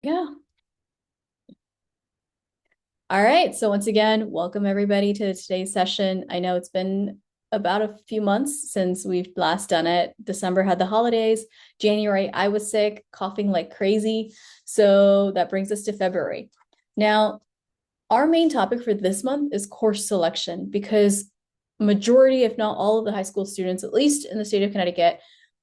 Yeah. All right. So once again, welcome everybody to today's session. I know it's been about a few months since we've last done it. December had the holidays. January, I was sick, coughing like crazy. So that brings us to February. Now, our main topic for this month is course selection because majority, if not all of the high school students, at least in the state of Connecticut,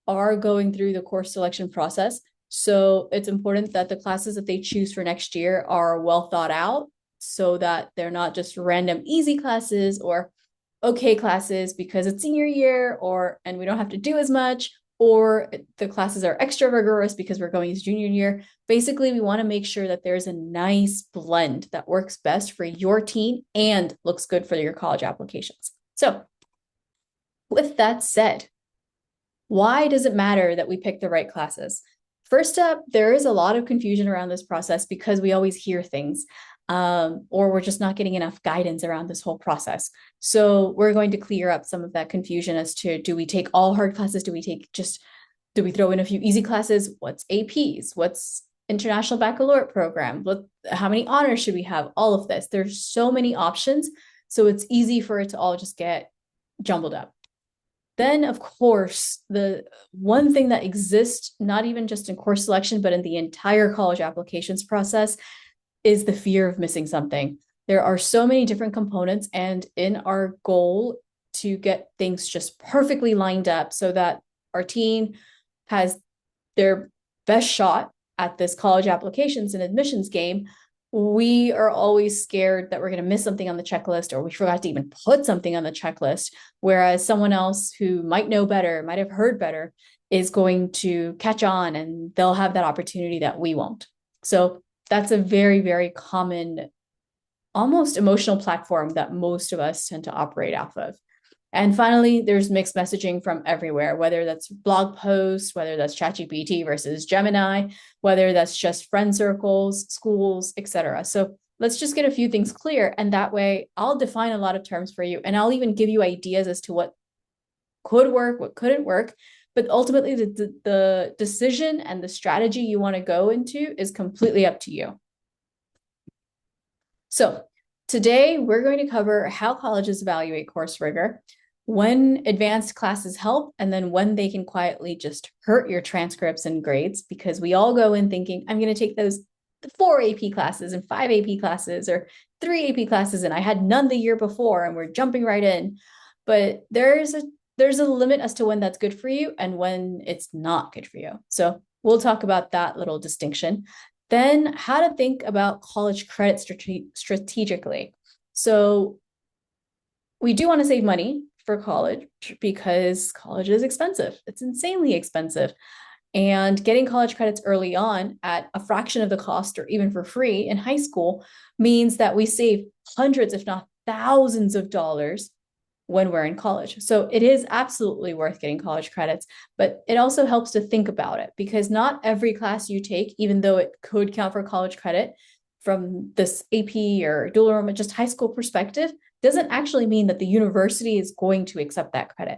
are going through the course selection process. So it's important that the classes that they choose for next year are well thought out so that they're not just random easy classes or okay classes because it's senior year or and we don't have to do as much, or the classes are extra rigorous because we're going into junior year. Basically, we want to make sure that there's a nice blend that works best for your teen and looks good for your college applications. So, with that said, why does it matter that we pick the right classes? First up, there is a lot of confusion around this process because we always hear things, or we're just not getting enough guidance around this whole process. So we're going to clear up some of that confusion as to, do we take all hard classes? Do we throw in a few easy classes? What's APs? What's International Baccalaureate Program? How many honors should we have? All of this. There's so many options. So it's easy for it to all just get jumbled up. Then, of course, the one thing that exists, not even just in course selection, but in the entire college applications process, is the fear of missing something. There are so many different components, and in our goal to get things just perfectly lined up so that our teen has their best shot at this college applications and admissions game, we are always scared that we're going to miss something on the checklist or we forgot to even put something on the checklist. Whereas someone else who might know better, might have heard better, is going to catch on and they'll have that opportunity that we won't. So that's a very, very common, almost emotional platform that most of us tend to operate off of. And finally, there's mixed messaging from everywhere, whether that's blog posts, whether that's ChatGPT versus Gemini, whether that's just friend circles, schools, etc. So let's just get a few things clear. And that way I'll define a lot of terms for you. And I'll even give you ideas as to what could work, what couldn't work. But ultimately, the decision and the strategy you want to go into is completely up to you. So today we're going to cover how colleges evaluate course rigor, when advanced classes help, and then when they can quietly just hurt your transcripts and grades, because we all go in thinking, I'm going to take those 4 AP classes and 5 AP classes or 3 AP classes, and I had none the year before, and we're jumping right in. But there's a limit as to when that's good for you and when it's not good for you. So we'll talk about that little distinction. Then how to think about college credit strategically. So we do want to save money for college because college is expensive. It's insanely expensive. And getting college credits early on at a fraction of the cost or even for free in high school means that we save hundreds, if not thousands of dollars when we're in college. So it is absolutely worth getting college credits, but it also helps to think about it because not every class you take, even though it could count for college credit from this AP or dual enrollment, just high school perspective, doesn't actually mean that the university is going to accept that credit.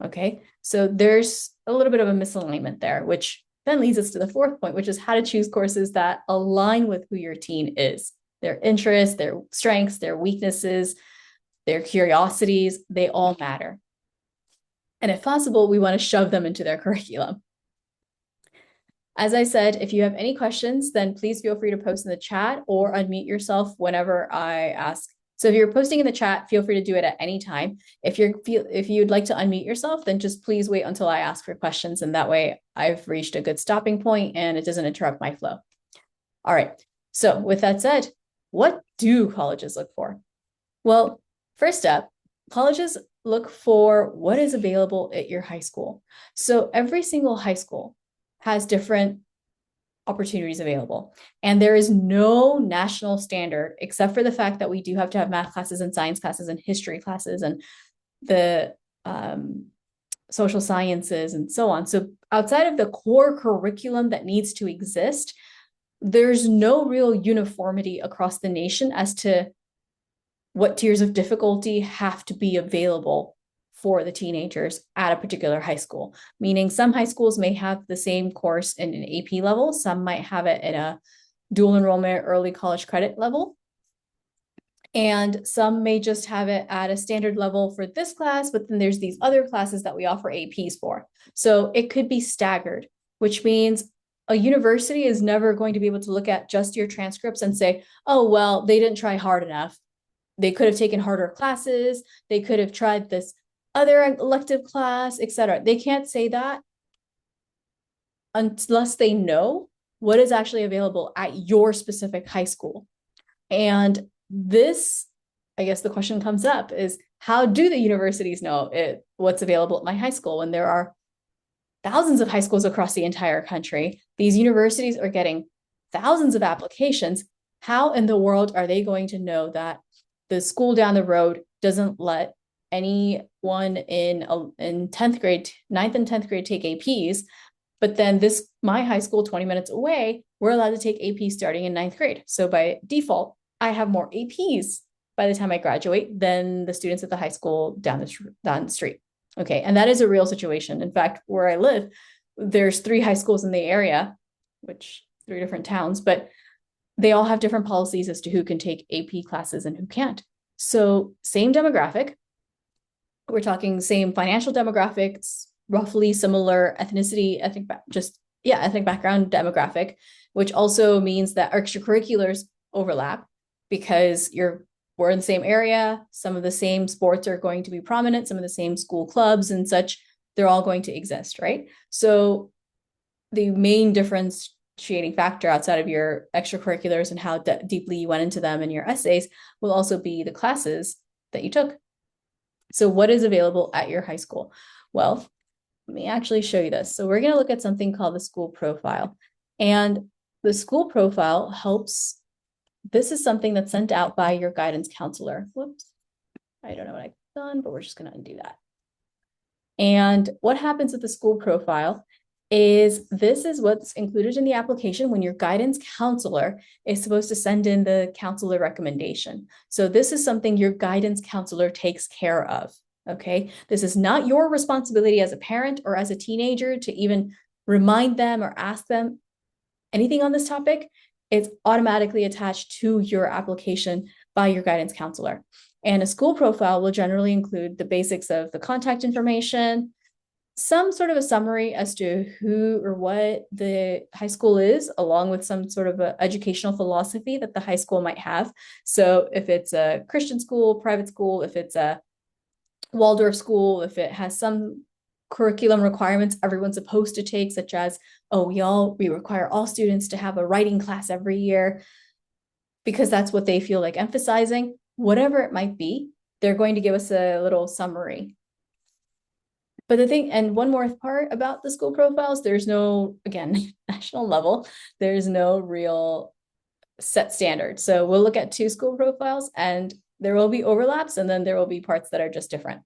Okay. So there's a little bit of a misalignment there, which then leads us to the fourth point, which is how to choose courses that align with who your teen is, their interests, their strengths, their weaknesses, their curiosities, they all matter. And if possible, we want to shove them into their curriculum. As I said, if you have any questions, then please feel free to post in the chat or unmute yourself whenever I ask. So if you're posting in the chat, feel free to do it at any time. If you'd like to unmute yourself, then just please wait until I ask for questions. And that way I've reached a good stopping point and it doesn't interrupt my flow. All right. So with that said, what do colleges look for? Well, first up, colleges look for what is available at your high school. So every single high school has different opportunities available. And there is no national standard, except for the fact that we do have to have math classes and science classes and history classes and the social sciences and so on. So outside of the core curriculum that needs to exist, there's no real uniformity across the nation as to what tiers of difficulty have to be available for the teenagers at a particular high school. Meaning some high schools may have the same course in an AP level, some might have it in a dual enrollment, early college credit level. And some may just have it at a standard level for this class, but then there's these other classes that we offer APs for. So it could be staggered, which means a university is never going to be able to look at just your transcripts and say, oh, well, they didn't try hard enough. They could have taken harder classes. They could have tried this other elective class, etc. They can't say that unless they know what is actually available at your specific high school. And this, I guess the question comes up is, how do the universities know what's available at my high school when there are thousands of high schools across the entire country? These universities are getting thousands of applications. How in the world are they going to know that the school down the road doesn't let anyone in 10th grade, 9th and 10th grade take APs, but then my high school 20 minutes away, we're allowed to take APs starting in 9th grade. So by default, I have more APs by the time I graduate than the students at the high school down the street. Okay, and that is a real situation. In fact, where I live, there's 3 high schools in the area, which 3 different towns, but they all have different policies as to who can take AP classes and who can't. So same demographic, we're talking same financial demographics, roughly similar ethnicity, ethnic background demographic, which also means that extracurriculars overlap because we're in the same area. Some of the same sports are going to be prominent, some of the same school clubs and such, they're all going to exist, right? So the main differentiating factor outside of your extracurriculars and how deeply you went into them in your essays will also be the classes that you took. So what is available at your high school? Well, let me actually show you this. So we're going to look at something called the school profile. And the school profile helps. This is something that's sent out by your guidance counselor. Whoops. I don't know what I've done, but we're just going to undo that. And what happens with the school profile is this is what's included in the application when your guidance counselor is supposed to send in the counselor recommendation. So this is something your guidance counselor takes care of. Okay, this is not your responsibility as a parent or as a teenager to even remind them or ask them anything on this topic. It's automatically attached to your application by your guidance counselor. And a school profile will generally include the basics of the contact information, some sort of a summary as to who or what the high school is, along with some sort of a educational philosophy that the high school might have. So if it's a Christian school, private school, if it's a Waldorf school, if it has some curriculum requirements everyone's supposed to take, such as, oh, we require all students to have a writing class every year because that's what they feel like emphasizing, whatever it might be, they're going to give us a little summary. But the thing, and one more part about the school profiles, there's no, again, national level, there's no real set standard. So we'll look at 2 school profiles and there will be overlaps, and then there will be parts that are just different.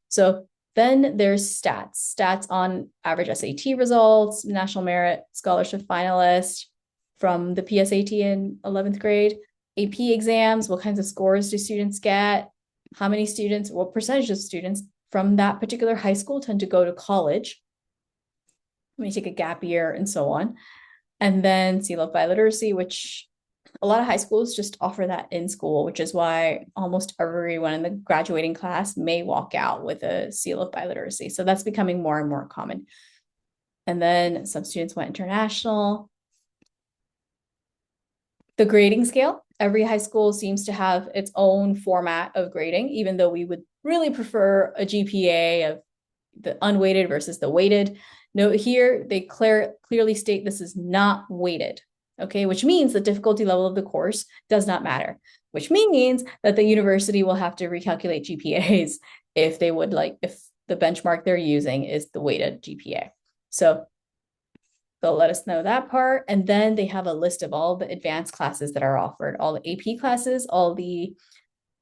So then there's stats on average SAT results, national merit, scholarship finalist from the PSAT in 11th grade, AP exams, what kinds of scores do students get, how many students, what percentage of students from that particular high school tend to go to college, let me take a gap year and so on. And then seal of biliteracy, which a lot of high schools just offer that in school, which is why almost everyone in the graduating class may walk out with a seal of biliteracy. So that's becoming more and more common. And then some students went international. The grading scale, every high school seems to have its own format of grading, even though we would really prefer a GPA of the unweighted versus the weighted. Note here, they clearly state this is not weighted. Okay, which means the difficulty level of the course does not matter, which means that the university will have to recalculate GPAs if the benchmark they're using is the weighted GPA. So they'll let us know that part. And then they have a list of all the advanced classes that are offered, all the AP classes,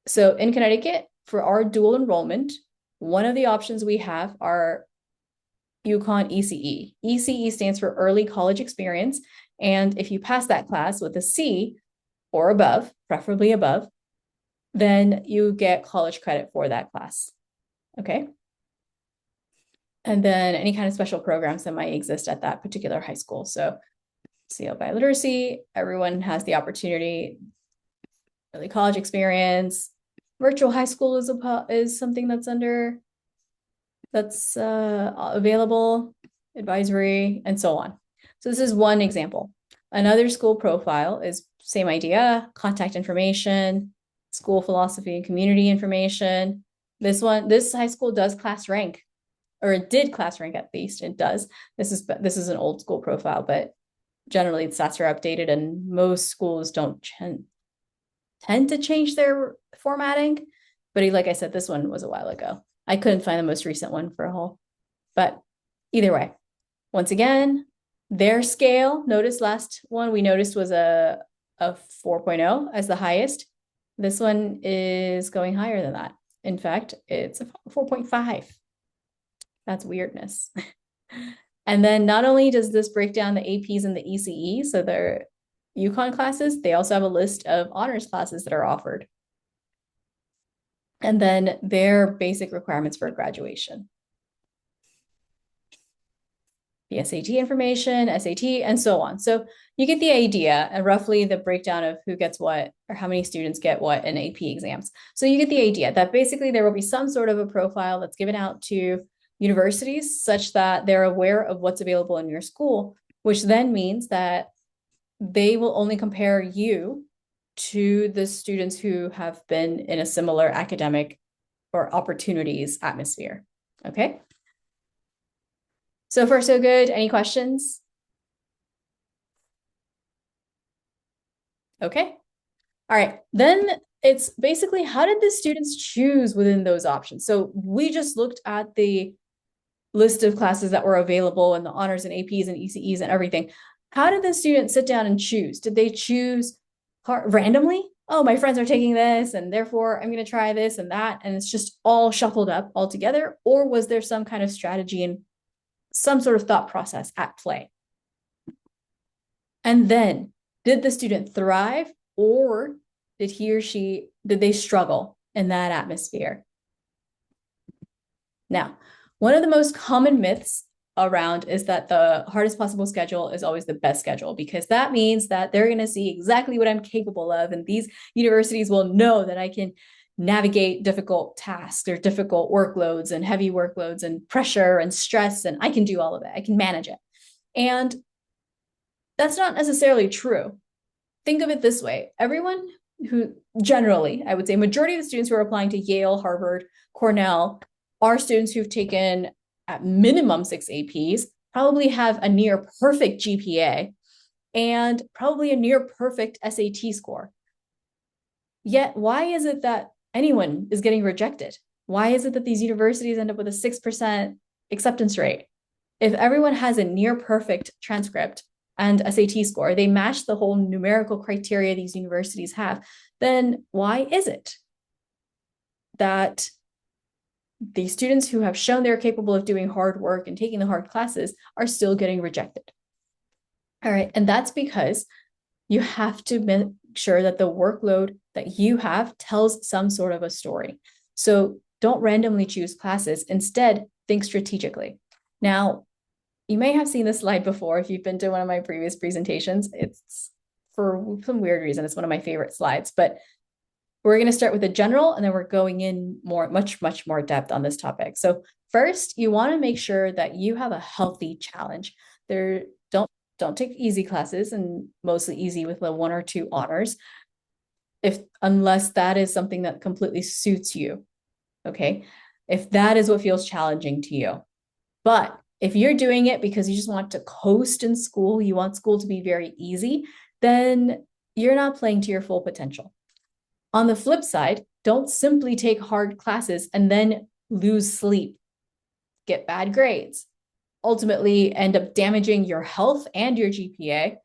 so in Connecticut, for our dual enrollment, one of the options we have are UConn ECE. ECE stands for Early College Experience. And if you pass that class with a C or above, preferably above, then you get college credit for that class. Okay. And then any kind of special programs that might exist at that particular high school. So CL by literacy, everyone has the opportunity, early college experience. Virtual high school is something that's available, advisory, and so on. So this is one example. Another school profile is same idea, contact information, school philosophy and community information. This high school does class rank, or it did class rank at least. It does. This is an old school profile, but generally the stats are updated, and most schools don't tend to change their formatting. But like I said, this one was a while ago. I couldn't find the most recent one for a whole, but either way, once again, their scale, notice last one we noticed was a 4.0 as the highest. This one is going higher than that. In fact, it's a 4.5. That's weirdness. And then not only does this break down the APs and the ECE, so their UConn classes, they also have a list of honors classes that are offered. And then their basic requirements for graduation. The SAT information, SAT, and so on. So you get the idea, and roughly the breakdown of who gets what or how many students get what in AP exams. So you get the idea that basically there will be some sort of a profile that's given out to universities such that they're aware of what's available in your school, which then means that they will only compare you to the students who have been in a similar academic or opportunities atmosphere. Okay. So far, so good. Any questions? Okay. All right. Then it's basically, how did the students choose within those options? So we just looked at the list of classes that were available and the honors and APs and ECEs and everything. How did the students sit down and choose? Did they choose randomly? Oh, my friends are taking this, and therefore I'm going to try this and that, and it's just all shuffled up all together? Or was there some kind of strategy and some sort of thought process at play? And then, did the student thrive, or did they struggle in that atmosphere? Now, one of the most common myths around is that the hardest possible schedule is always the best schedule, because that means that they're going to see exactly what I'm capable of, and these universities will know that I can navigate difficult tasks or difficult workloads and heavy workloads and pressure and stress, and I can do all of it. I can manage it. And that's not necessarily true. Think of it this way. Everyone who generally, I would say majority of the students who are applying to Yale, Harvard, Cornell are students who've taken at minimum 6 APs, probably have a near perfect GPA, and probably a near perfect SAT score. Yet, why is it that anyone is getting rejected? Why is it that these universities end up with a 6% acceptance rate? If everyone has a near perfect transcript and SAT score, they match the whole numerical criteria these universities have, then why is it that the students who have shown they're capable of doing hard work and taking the hard classes are still getting rejected? All right, and that's because you have to make sure that the workload that you have tells some sort of a story. So don't randomly choose classes. Instead, think strategically. Now, you may have seen this slide before if you've been to one of my previous presentations. It's, for some weird reason, it's one of my favorite slides, but we're going to start with the general, and then we're going in much more depth on this topic. So first, you want to make sure that you have a healthy challenge. Don't take easy classes, and mostly easy with the 1 or 2 honors, unless that is something that completely suits you. Okay. If that is what feels challenging to you. But if you're doing it because you just want to coast in school, you want school to be very easy, then you're not playing to your full potential. On the flip side, don't simply take hard classes and then lose sleep, get bad grades, ultimately end up damaging your health and your GPA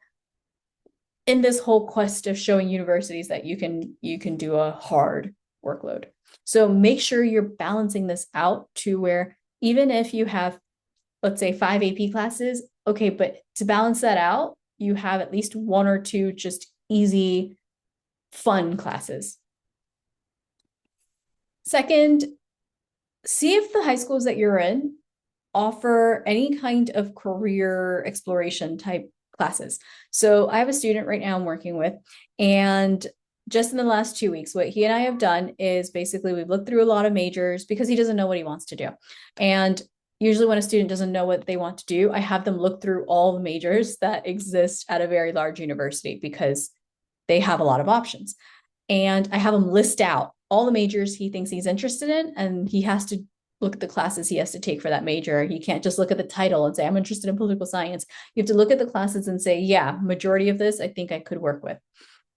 in this whole quest of showing universities that you can do a hard workload. So make sure you're balancing this out to where even if you have, let's say, 5 AP classes, okay, but to balance that out, you have at least 1 or 2 just easy, fun classes. Second, see if the high schools that you're in offer any kind of career exploration type classes. So I have a student right now I'm working with, and just in the last 2 weeks, what he and I have done is basically we've looked through a lot of majors because he doesn't know what he wants to do. And usually when a student doesn't know what they want to do, I have them look through all the majors that exist at a very large university because they have a lot of options. And I have him list out all the majors he thinks he's interested in, and he has to look at the classes he has to take for that major. He can't just look at the title and say, I'm interested in political science. You have to look at the classes and say, yeah, majority of this I think I could work with.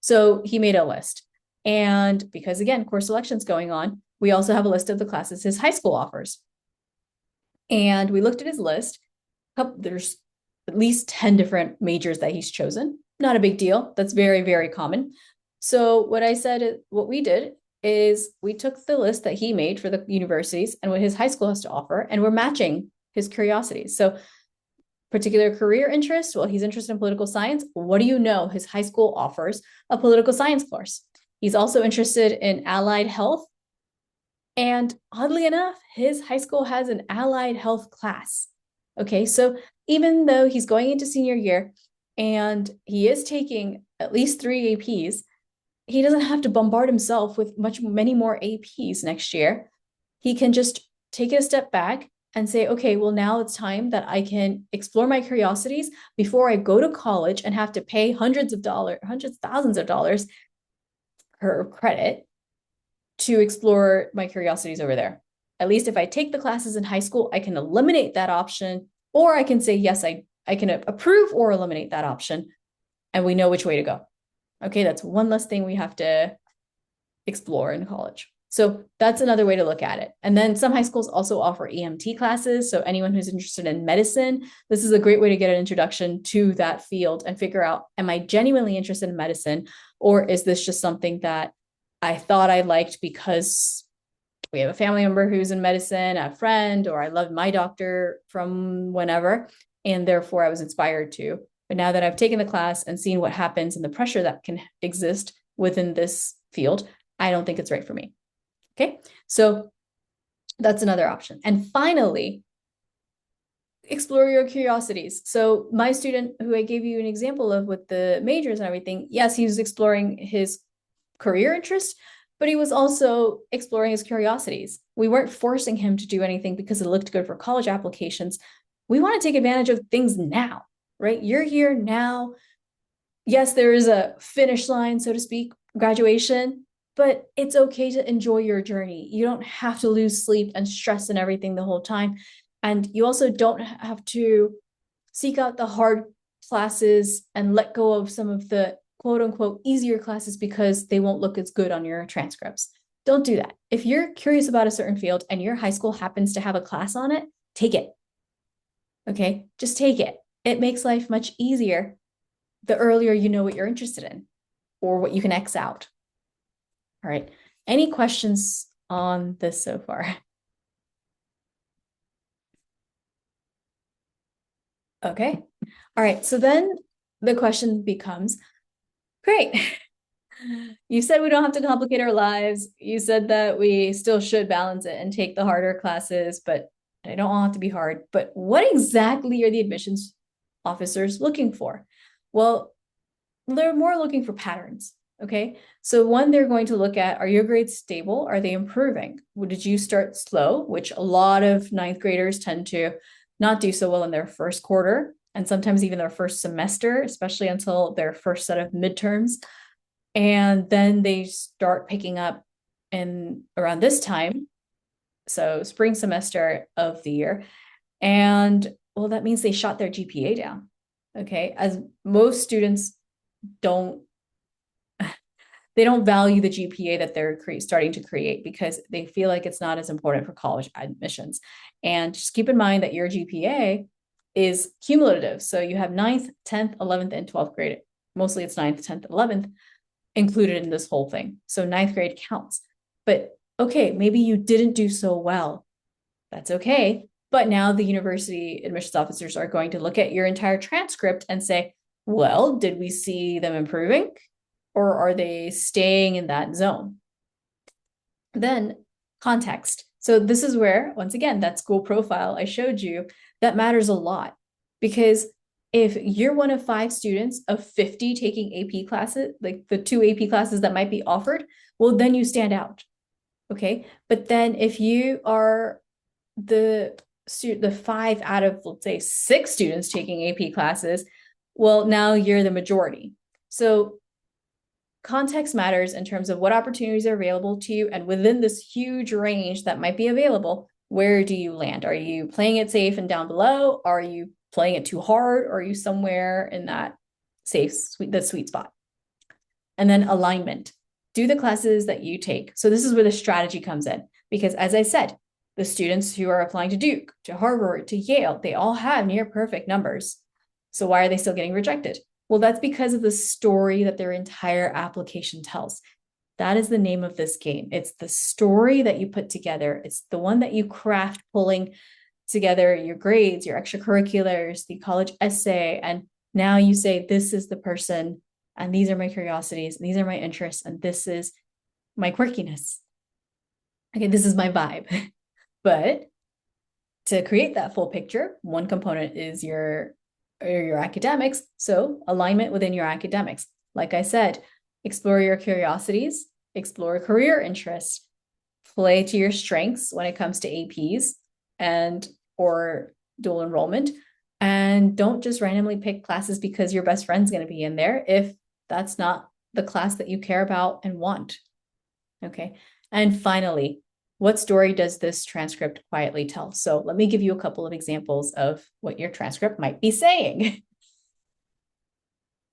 So he made a list. And because again, course selection's going on, we also have a list of the classes his high school offers. And we looked at his list. There's at least 10 different majors that he's chosen. Not a big deal. That's very, very common. So what we did is we took the list that he made for the universities and what his high school has to offer, and we're matching his curiosities. So particular career interest, well, he's interested in political science. What do you know? His high school offers a political science course. He's also interested in allied health. And oddly enough, his high school has an allied health class. Okay, so even though he's going into senior year and he is taking at least 3 APs, he doesn't have to bombard himself with many more APs next year. He can just take it a step back and say, okay, well, now it's time that I can explore my curiosities before I go to college and have to pay thousands of dollars per credit to explore my curiosities over there. At least if I take the classes in high school, I can eliminate that option, or I can say, yes, I can approve or eliminate that option, and we know which way to go. Okay, that's one less thing we have to explore in college. So that's another way to look at it. And then some high schools also offer EMT classes. So anyone who's interested in medicine, this is a great way to get an introduction to that field and figure out, am I genuinely interested in medicine? Or is this just something that I thought I liked because we have a family member who's in medicine, a friend, or I loved my doctor from whenever, and therefore I was inspired to. But now that I've taken the class and seen what happens and the pressure that can exist within this field, I don't think it's right for me. Okay, so that's another option. And finally, explore your curiosities. So my student who I gave you an example of with the majors and everything, yes, he was exploring his career interest, but he was also exploring his curiosities. We weren't forcing him to do anything because it looked good for college applications. We want to take advantage of things now, right? You're here now. Yes, there is a finish line, so to speak, graduation, but it's okay to enjoy your journey. You don't have to lose sleep and stress and everything the whole time. And you also don't have to seek out the hard classes and let go of some of the quote unquote easier classes because they won't look as good on your transcripts. Don't do that. If you're curious about a certain field and your high school happens to have a class on it, take it. Okay, just take it. It makes life much easier the earlier you know what you're interested in or what you can X out. All right. Any questions on this so far? Okay. All right. So then the question becomes, great. You said we don't have to complicate our lives. You said that we still should balance it and take the harder classes, but I don't want it to be hard. But what exactly are the admissions officers looking for? Well, they're more looking for patterns. Okay. So one, they're going to look at, are your grades stable? Are they improving? Did you start slow? Which a lot of ninth graders tend to not do so well in their first quarter and sometimes even their first semester, especially until their first set of midterms. And then they start picking up in around this time. So spring semester of the year. And well, that means they shot their GPA down. Okay. As most students don't value the GPA that they're starting to create because they feel like it's not as important for college admissions. And just keep in mind that your GPA is cumulative. So you have 9th, 10th, 11th, and 12th grade. Mostly it's 9th, 10th, 11th included in this whole thing. So 9th grade counts. But okay, maybe you didn't do so well. That's okay. But now the university admissions officers are going to look at your entire transcript and say, well, did we see them improving? Or are they staying in that zone? Then context. So this is where, once again, that school profile I showed you, that matters a lot. Because if you're one of 5 students of 50 taking AP classes, like the 2 AP classes that might be offered, well, then you stand out. Okay. But then if you are the 5 out of, let's say, 6 students taking AP classes, well, now you're the majority. So context matters in terms of what opportunities are available to you, and within this huge range that might be available, where do you land? Are you playing it safe and down below? Are you playing it too hard? Or are you somewhere in that the sweet spot? And then alignment. Do the classes that you take. So this is where the strategy comes in, because as I said, the students who are applying to Duke, to Harvard, to Yale, they all have near perfect numbers. So why are they still getting rejected? Well, that's because of the story that their entire application tells. That is the name of this game. It's the story that you put together. It's the one that you craft, pulling together your grades, your extracurriculars, the college essay. And now you say, this is the person, and these are my curiosities, and these are my interests, and this is my quirkiness. Okay, this is my vibe. But to create that full picture, one component is your academics. So alignment within your academics. Like I said, explore your curiosities, explore career interests, play to your strengths when it comes to APs and or dual enrollment. And don't just randomly pick classes because your best friend's going to be in there if that's not the class that you care about and want. Okay. And finally, what story does this transcript quietly tell? So let me give you a couple of examples of what your transcript might be saying.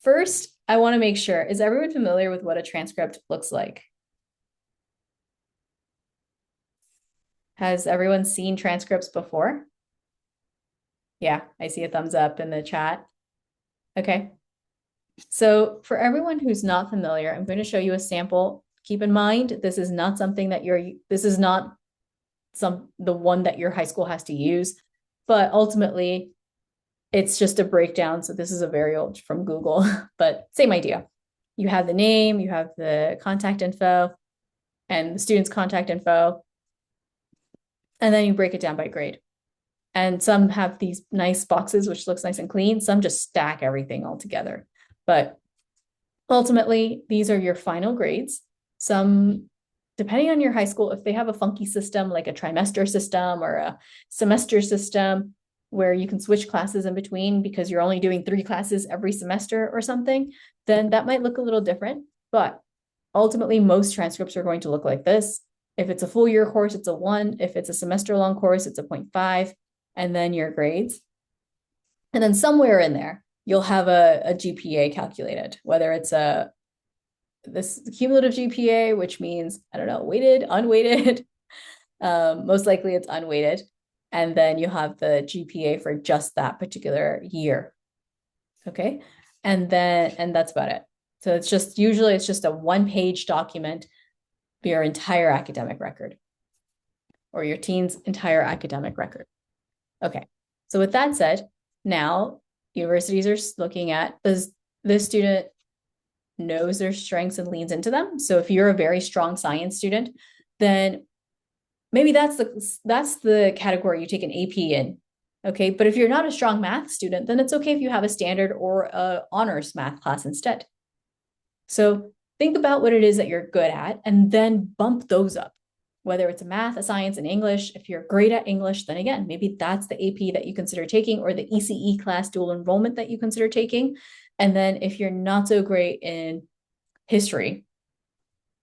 First, I want to make sure, is everyone familiar with what a transcript looks like? Has everyone seen transcripts before? Yeah, I see a thumbs up in the chat. Okay. So for everyone who's not familiar, I'm going to show you a sample. Keep in mind, this is not something that the one that your high school has to use, but ultimately it's just a breakdown. So this is a very old from Google, but same idea. You have the name, you have the contact info and the student's contact info, and then you break it down by grade. And some have these nice boxes, which looks nice and clean. Some just stack everything all together. But ultimately, these are your final grades. Some, depending on your high school, if they have a funky system like a trimester system or a semester system where you can switch classes in between because you're only doing 3 classes every semester or something, then that might look a little different. But ultimately, most transcripts are going to look like this. If it's a full year course, it's a 1. If it's a semester long course, it's a 0.5. And then your grades. And then somewhere in there, you'll have a GPA calculated, whether it's this cumulative GPA, which means, I don't know, weighted, unweighted. Most likely it's unweighted. And then you have the GPA for just that particular year. Okay. And that's about it. So usually it's just a 1-page document, your entire academic record or your teen's entire academic record. Okay. So with that said, now universities are looking at, does this student knows their strengths and leans into them? So if you're a very strong science student, then maybe that's the category you take an AP in. Okay. But if you're not a strong math student, then it's okay if you have a standard or a honors math class instead. So think about what it is that you're good at and then bump those up. Whether it's a math, a science, and English. If you're great at English, then again, maybe that's the AP that you consider taking, or the ECE class dual enrollment that you consider taking. And then if you're not so great in history,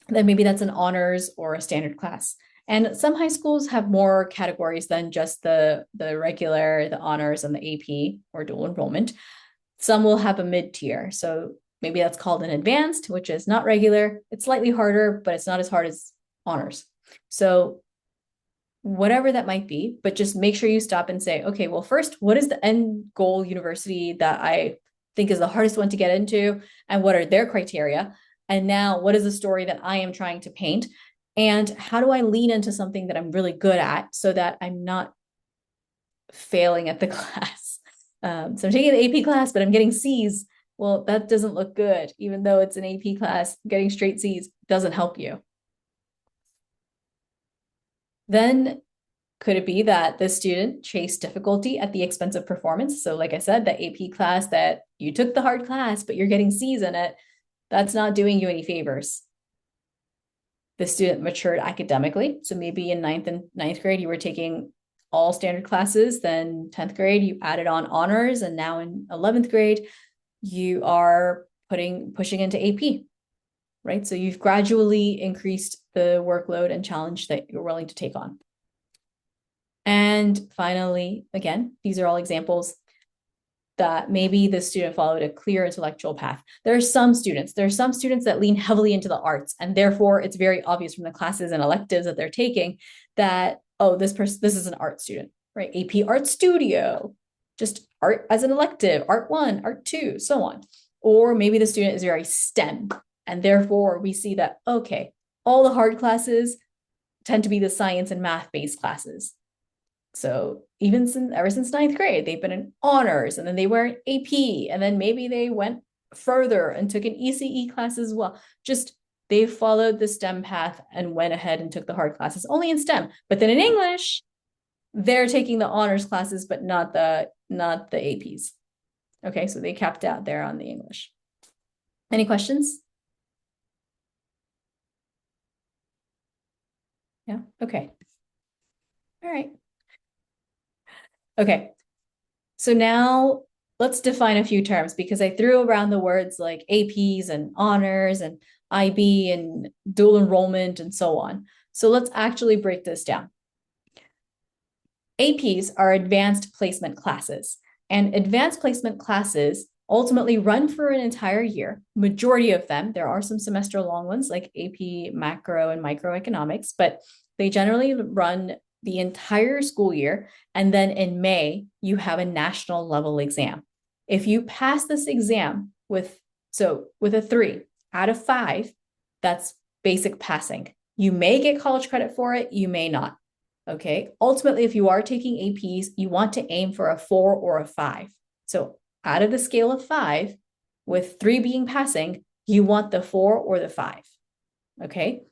then maybe that's an honors or a standard class. And some high schools have more categories than just the regular, the honors, and the AP or dual enrollment. Some will have a mid-tier. So maybe that's called an advanced, which is not regular. It's slightly harder, but it's not as hard as honors. So whatever that might be, but just make sure you stop and say, okay, well, first, what is the end goal university that I think is the hardest one to get into? And what are their criteria? And now what is the story that I am trying to paint? And how do I lean into something that I'm really good at so that I'm not failing at the class? So I'm taking the AP class, but I'm getting C's. Well, that doesn't look good. Even though it's an AP class, getting straight C's doesn't help you. Then Could it be that the student chased difficulty at the expense of performance? So, like I said, the AP class that you took the hard class, but you're getting C's in it, that's not doing you any favors. The student matured academically. So maybe in ninth grade, you were taking all standard classes. Then 10th grade, you added on honors. And now in 11th grade, you are pushing into AP, right? So you've gradually increased the workload and challenge that you're willing to take on. And finally, again, these are all examples that maybe the student followed a clear intellectual path. There are some students that lean heavily into the arts, and therefore it's very obvious from the classes and electives that they're taking that, oh, this is an art student, right? AP Art Studio, just art as an elective, Art 1, Art 2, so on. Or maybe the student is very STEM, and therefore we see that, okay, all the hard classes tend to be the science and math-based classes. So ever since ninth grade, they've been in honors, and then they were in AP, and then maybe they went further and took an ECE class as well. Just they followed the STEM path and went ahead and took the hard classes only in STEM. But then in English, they're taking the honors classes, but not the APs. Okay, so they capped out there on the English. Any questions? Yeah, okay. All right. Okay, so now let's define a few terms, because I threw around the words like APs and honors and IB and dual enrollment and so on. So let's actually break this down. APs are advanced placement classes, and advanced placement classes ultimately run for an entire year. Majority of them, there are some semester long ones like AP macro and microeconomics, but they generally run the entire school year. And then in May, you have a national level exam. If you pass this exam with a 3 out of 5, that's basic passing. You may get college credit for it, you may not. Okay. Ultimately, if you are taking APs, you want to aim for a 4 or a 5. So out of the scale of 5, with 3 being passing, you want the 4 or the 5. Okay.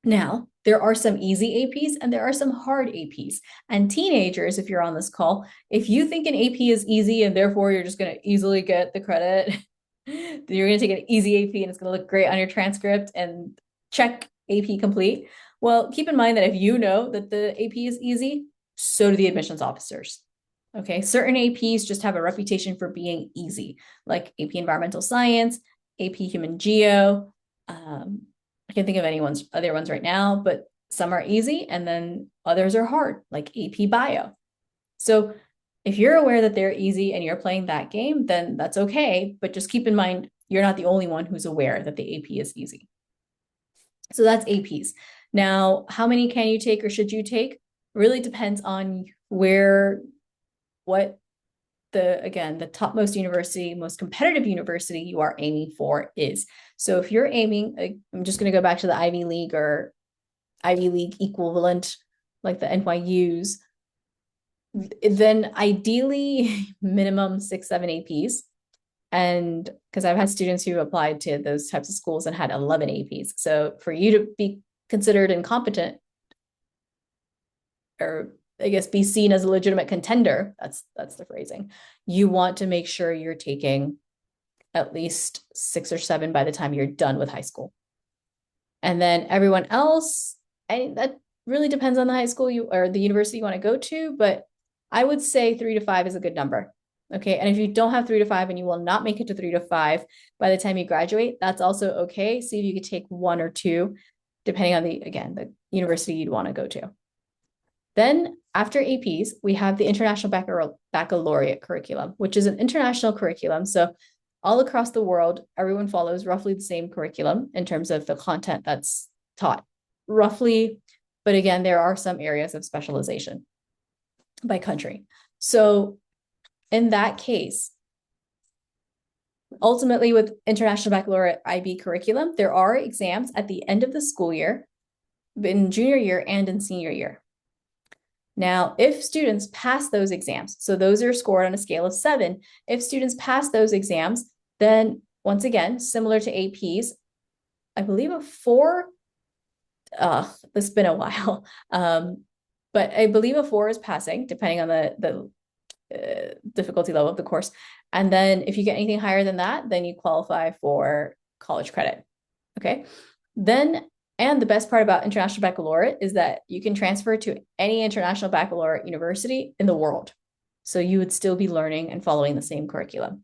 Now, there are some easy APs and there are some hard APs. And teenagers, if you're on this call, if you think an AP is easy and therefore you're just going to easily get the credit, you're going to take an easy AP and it's going to look great on your transcript and check AP complete. Well, keep in mind that if you know that the AP is easy, so do the admissions officers. Okay, certain APs just have a reputation for being easy, like AP Environmental Science, AP Human Geo. I can't think of other ones right now, but some are easy and then others are hard, like AP Bio. So if you're aware that they're easy and you're playing that game, then that's okay. But just keep in mind, you're not the only one who's aware that the AP is easy. So that's APs. Now, how many can you take or should you take? Really depends on what the topmost university, most competitive university you are aiming for is. So if you're aiming, I'm just going to go back to the Ivy League or Ivy League equivalent, like the NYU's, then ideally minimum 6, 7 APs. And because I've had students who applied to those types of schools and had 11 APs. So for you to be considered incompetent, or I guess be seen as a legitimate contender, that's the phrasing, you want to make sure you're taking at least 6 or 7 by the time you're done with high school. And then everyone else, that really depends on the high school or the university you want to go to, but I would say 3 to 5 is a good number. Okay, and if you don't have 3 to 5 and you will not make it to 3 to 5 by the time you graduate, that's also okay. See if you could take 1 or 2, depending on the university you'd want to go to. Then after APs, we have the International Baccalaureate curriculum, which is an international curriculum. So all across the world, everyone follows roughly the same curriculum in terms of the content that's taught, roughly. But again, there are some areas of specialization by country. So in that case, ultimately with International Baccalaureate IB curriculum, there are exams at the end of the school year, in junior year and in senior year. Now, if students pass those exams, so those are scored on a scale of 7, if students pass those exams, then once again, similar to APs, I believe a 4, it's been a while, but I believe a 4 is passing, depending on the difficulty level of the course. And then if you get anything higher than that, then you qualify for college credit. Okay. Then, and the best part about International Baccalaureate is that you can transfer to any International Baccalaureate university in the world. So you would still be learning and following the same curriculum.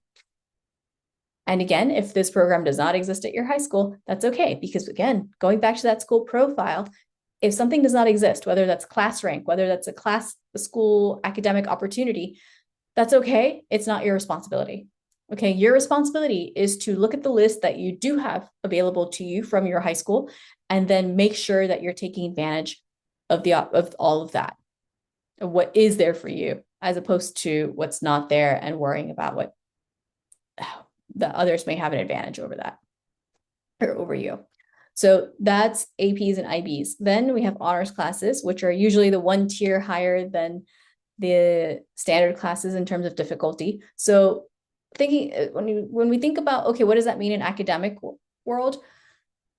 And again, if this program does not exist at your high school, that's okay. Because again, going back to that school profile, if something does not exist, whether that's class rank, whether that's a school academic opportunity, that's okay. It's not your responsibility. Okay, your responsibility is to look at the list that you do have available to you from your high school, and then make sure that you're taking advantage of all of that, of what is there for you, as opposed to what's not there and worrying about what the others may have an advantage over that or over you. So that's APs and IBs. Then we have honors classes, which are usually the one tier higher than the standard classes in terms of difficulty. So thinking when we think about, okay, what does that mean in academic world?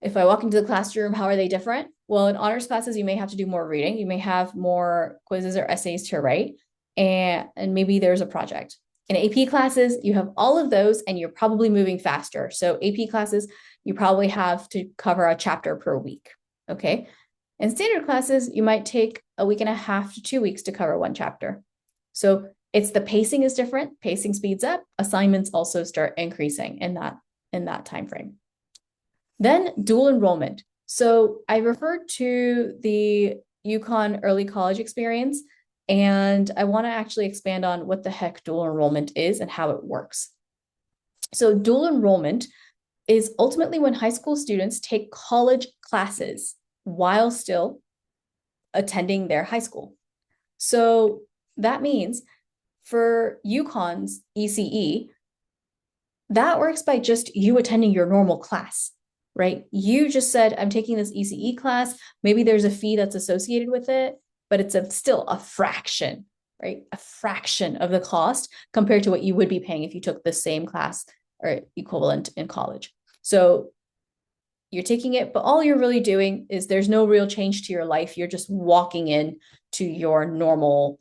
If I walk into the classroom, how are they different? Well, in honors classes, you may have to do more reading. You may have more quizzes or essays to write, and maybe there's a project. In AP classes, you have all of those, and you're probably moving faster. So AP classes, you probably have to cover a chapter per week. Okay. In standard classes, you might take a week and a half to 2 weeks to cover one chapter. So it's the pacing is different. Pacing speeds up. Assignments also start increasing in that time frame. Then dual enrollment. So I referred to the UConn early college experience, and I want to actually expand on what the heck dual enrollment is and how it works. So dual enrollment is ultimately when high school students take college classes while still attending their high school. So that means for UConn's ECE, that works by just you attending your normal class, right? You just said, I'm taking this ECE class. Maybe there's a fee that's associated with it, but it's still a fraction, right? A fraction of the cost compared to what you would be paying if you took the same class or equivalent in college. So you're taking it, but all you're really doing is there's no real change to your life. You're just walking in to your normal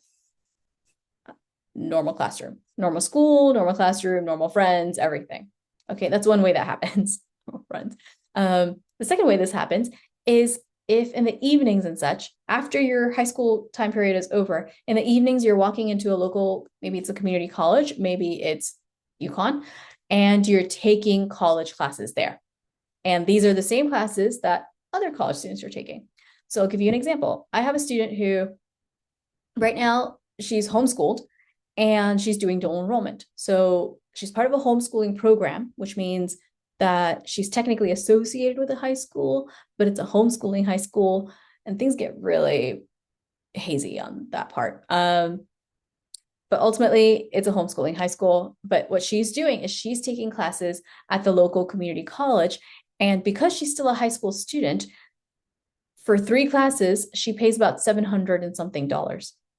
classroom, normal school, normal classroom, normal friends, everything. Okay, that's one way that happens. Friends. The second way this happens is if in the evenings and such, after your high school time period is over, in the evenings you're walking into a local, maybe it's a community college, maybe it's UConn, and you're taking college classes there. And these are the same classes that other college students are taking. So I'll give you an example. I have a student who right now she's homeschooled and she's doing dual enrollment. So she's part of a homeschooling program, which means that she's technically associated with a high school, but it's a homeschooling high school, and things get really hazy on that part. But ultimately, it's a homeschooling high school. But what she's doing is she's taking classes at the local community college. And because she's still a high school student, for 3 classes, she pays about $700 and something.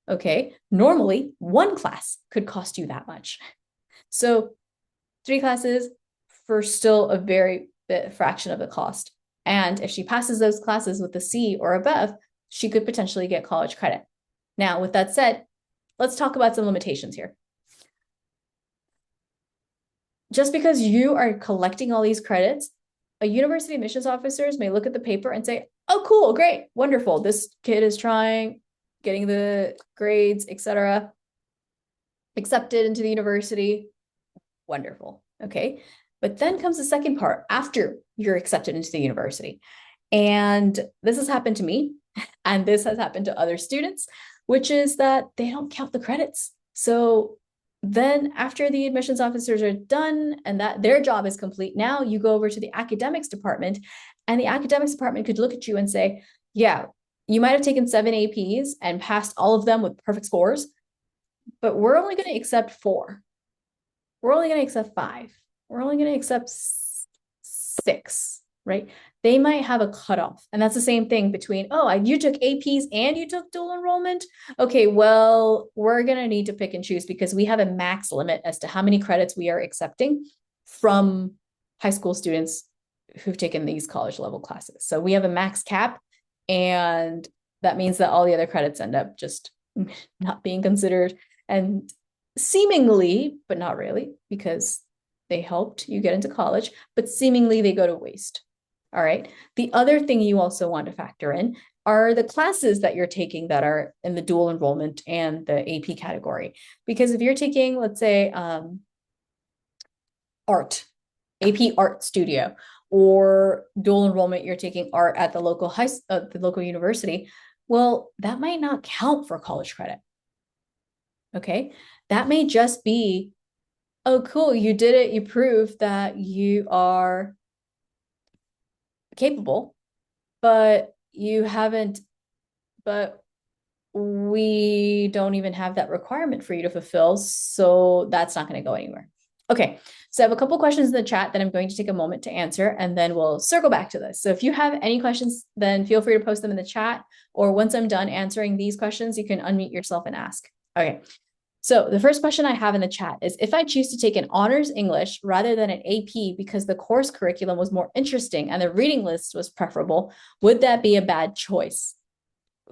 Okay. Normally, one class could cost you that much. So 3 classes for still a very fraction of the cost. And if she passes those classes with a C or above, she could potentially get college credit. Now, with that said, let's talk about some limitations here. Just because you are collecting all these credits, a university admissions officers may look at the paper and say, oh, cool, great, wonderful. This kid is trying, getting the grades, etc., accepted into the university. Wonderful. Okay. But then comes the second part after you're accepted into the university. And this has happened to me, and this has happened to other students, which is that they don't count the credits. So then after the admissions officers are done and that their job is complete, now you go over to the academics department, and the academics department could look at you and say, yeah, you might have taken 7 APs and passed all of them with perfect scores, but we're only going to accept 4. We're only going to accept 5. We're only going to accept 6, right? They might have a cutoff. And that's the same thing between, oh, you took APs and you took dual enrollment. Okay, well, we're going to need to pick and choose because we have a max limit as to how many credits we are accepting from high school students who've taken these college level classes. So we have a max cap, and that means that all the other credits end up just not being considered. And seemingly, but not really, because they helped you get into college, but seemingly they go to waste. All right. The other thing you also want to factor in are the classes that you're taking that are in the dual enrollment and the AP category. Because if you're taking, let's say, art, AP art studio, or dual enrollment, you're taking art at the local the local university, well, that might not count for college credit. Okay. That may just be, oh, cool, you did it. You proved that you are capable, but you haven't, but we don't even have that requirement for you to fulfill. So that's not going to go anywhere. Okay. So I have a couple questions in the chat that I'm going to take a moment to answer, and then we'll circle back to this. So if you have any questions, then feel free to post them in the chat, or once I'm done answering these questions, you can unmute yourself and ask. Okay. So the first question I have in the chat is, if I choose to take an honors English rather than an AP because the course curriculum was more interesting and the reading list was preferable, would that be a bad choice?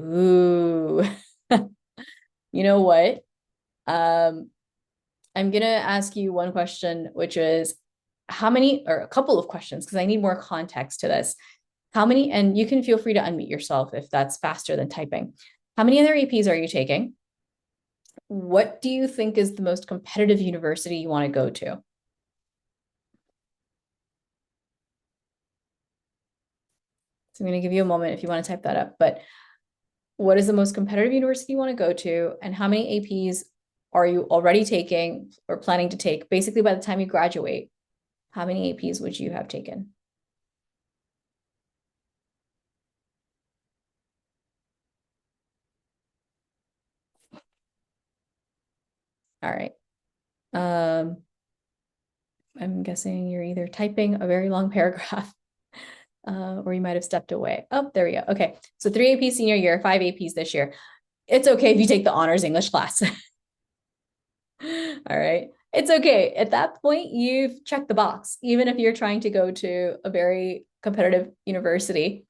Ooh, you know what? I'm gonna ask you one question, which is how many, or a couple of questions, because I need more context to this. How many, and you can feel free to unmute yourself if that's faster than typing. How many other APs are you taking? What do you think is the most competitive university you want to go to? So I'm going to give you a moment if you want to type that up. But what is the most competitive university you want to go to? And how many APs are you already taking or planning to take? Basically, by the time you graduate, how many APs would you have taken? All right. I'm guessing you're either typing a very long paragraph or you might have stepped away. Oh, there we go. Okay. So 3 APs senior year, 5 APs this year. It's okay if you take the honors English class. All right. It's okay. At that point, you've checked the box. Even if you're trying to go to a very competitive university,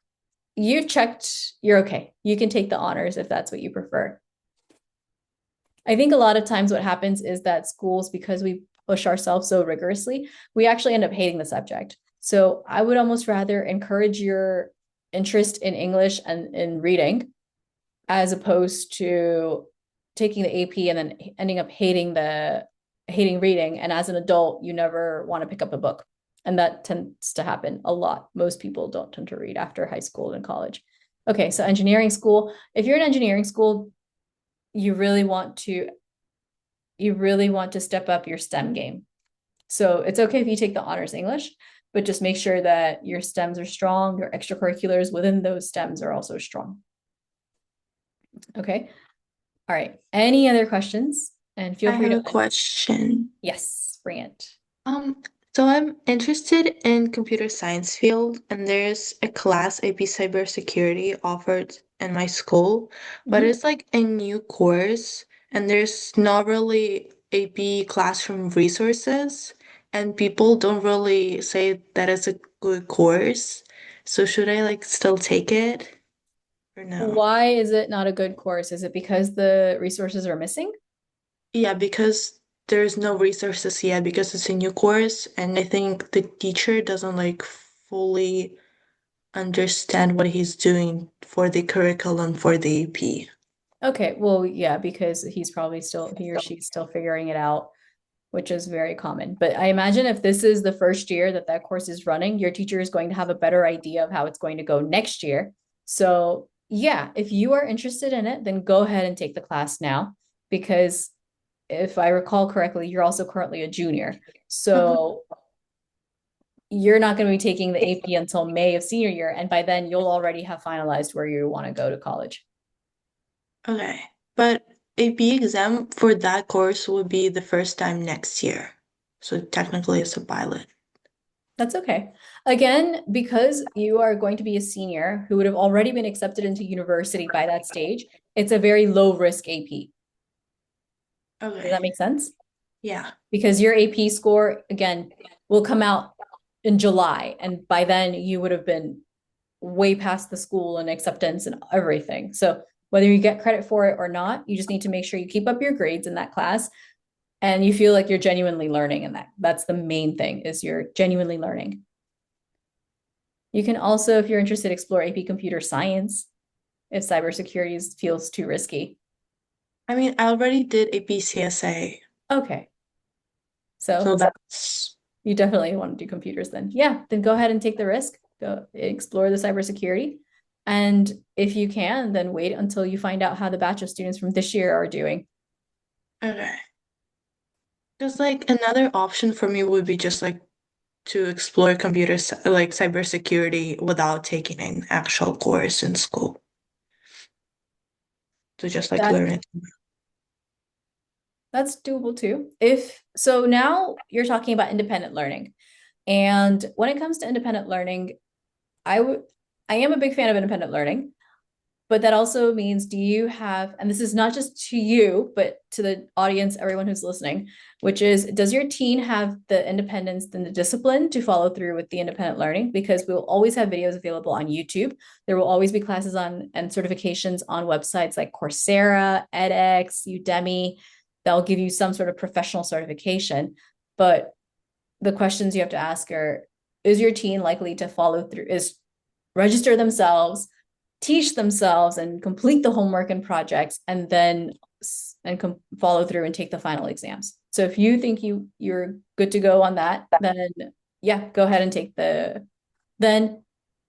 you've checked, you're okay. You can take the honors if that's what you prefer. I think a lot of times what happens is that schools, because we push ourselves so rigorously, we actually end up hating the subject. So I would almost rather encourage your interest in English and in reading as opposed to taking the AP and then ending up hating reading. And as an adult, you never want to pick up a book. And that tends to happen a lot. Most people don't tend to read after high school and college. Okay, so engineering school. If you're in engineering school, you really want to step up your STEM game. So it's okay if you take the honors English, but just make sure that your STEMs are strong, your extracurriculars within those STEMs are also strong. Okay. All right. Any other questions? And feel free to. I have a question. Yes, bring it. Um, so I'm interested in computer science field, and there's a class AP cybersecurity offered in my school, but Mhm. it's like a new course, and there's not really AP classroom resources, and people don't really say that it's a good course. So should I like still take it or no? Why is it not a good course? Is it because the resources are missing? Yeah, because there's no resources yet because it's a new course, and I think the teacher doesn't like fully understand what he's doing for the curriculum for the AP. Okay, well, yeah, because he or she's still figuring it out, which is very common. But I imagine if this is the first year that that course is running, your teacher is going to have a better idea of how it's going to go next year. So, yeah, if you are interested in it, then go ahead and take the class now, because if I recall correctly, you're also currently a junior. Mhm. So you're not going to be taking the AP until May of senior year. And by then, you'll already have finalized where you want to go to college. Okay, but AP exam for that course will be the first time next year. So technically it's a pilot. That's okay. Again, because you are going to be a senior who would have already been accepted into university by that stage, it's a very low risk AP. Does Okay, that make sense? yeah. Because your AP score, again, will come out in July. And by then, you would have been way past the school and acceptance and everything. So whether you get credit for it or not, you just need to make sure you keep up your grades in that class and you feel like you're genuinely learning in that. That's the main thing, is you're genuinely learning. You can also, if you're interested, explore AP computer science if cybersecurity feels too risky. I mean, I already did a BCSA, Okay. So so that's you definitely want to do computers then. Yeah, then go ahead and take the risk. Go explore the cybersecurity. And if you can, then wait until you find out how the batch of students from this year are doing. okay. Just like another option for me would be just like to explore like cybersecurity without taking an actual course in school. To just like That learn it. that's doable too. If so, now you're talking about independent learning. And when it comes to independent learning, I would I am a big fan of independent learning. But that also means, do you have, and this is not just to you, but to the audience, everyone who's listening, which is, does your teen have the independence and the discipline to follow through with the independent learning? Because we will always have videos available on YouTube. There will always be classes on and certifications on websites like Coursera, edX, Udemy, that will give you some sort of professional certification. But the questions you have to ask are, is your teen likely to follow through, is register themselves, teach themselves and complete the homework and projects, and then follow through and take the final exams. So if you think you're good to go on that, then yeah, go ahead and take then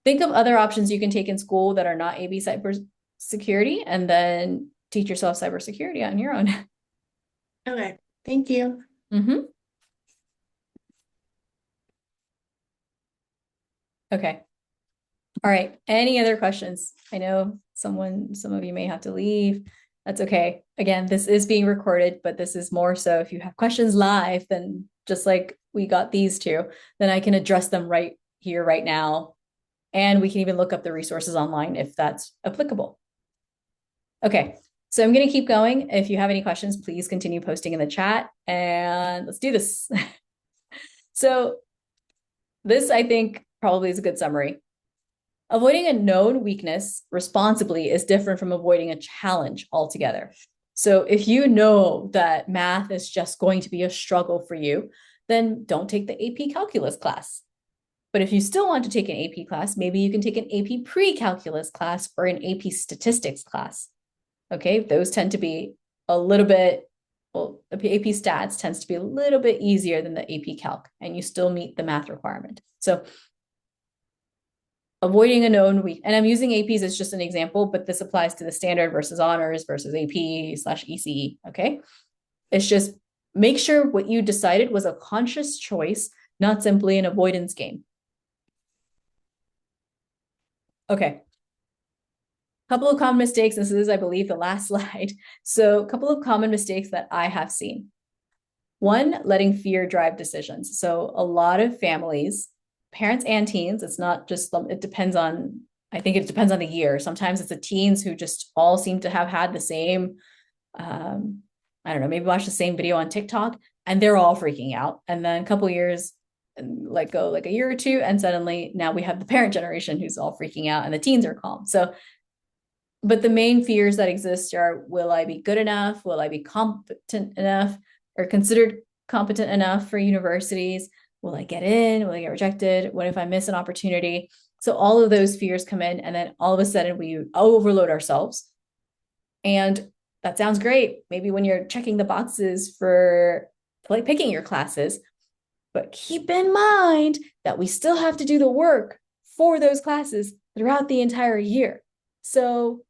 think of other options you can take in school that are not AB cybersecurity, and then teach yourself cybersecurity on your own. Okay, thank you. Mm-hmm. Okay. All right. Any other questions? I know some of you may have to leave. That's okay. Again, this is being recorded, but this is more so if you have questions live, then just like we got these two, then I can address them right here, right now. And we can even look up the resources online if that's applicable. Okay. So I'm going to keep going. If you have any questions, please continue posting in the chat and let's do this. So this, I think, probably is a good summary. Avoiding a known weakness responsibly is different from avoiding a challenge altogether. So if you know that math is just going to be a struggle for you, then don't take the AP calculus class. But if you still want to take an AP class, maybe you can take an AP pre-calculus class or an AP statistics class. Okay, those tend to be a little bit, well, AP stats tends to be a little bit easier than the AP calc, and you still meet the math requirement. So avoiding a known weak, and I'm using APs as just an example, but this applies to the standard versus honors versus AP/ECE. Okay. It's just make sure what you decided was a conscious choice, not simply an avoidance game. Okay. Couple of common mistakes. This is, I believe, the last slide. So, a couple of common mistakes that I have seen. One, letting fear drive decisions. So, a lot of families, parents and teens, it's not just, it depends on, I think it depends on the year. Sometimes it's the teens who just all seem to have had the same, I don't know, maybe watch the same video on TikTok and they're all freaking out. And then a couple years, like go like a year or two, and suddenly now we have the parent generation who's all freaking out and the teens are calm. So, but the main fears that exist are, will I be good enough? Will I be competent enough or considered competent enough for universities? Will I get in? Will I get rejected? What if I miss an opportunity? So all of those fears come in, and then all of a sudden we overload ourselves. And that sounds great. Maybe when you're checking the boxes for like picking your classes, but keep in mind that we still have to do the work for those classes throughout the entire year. So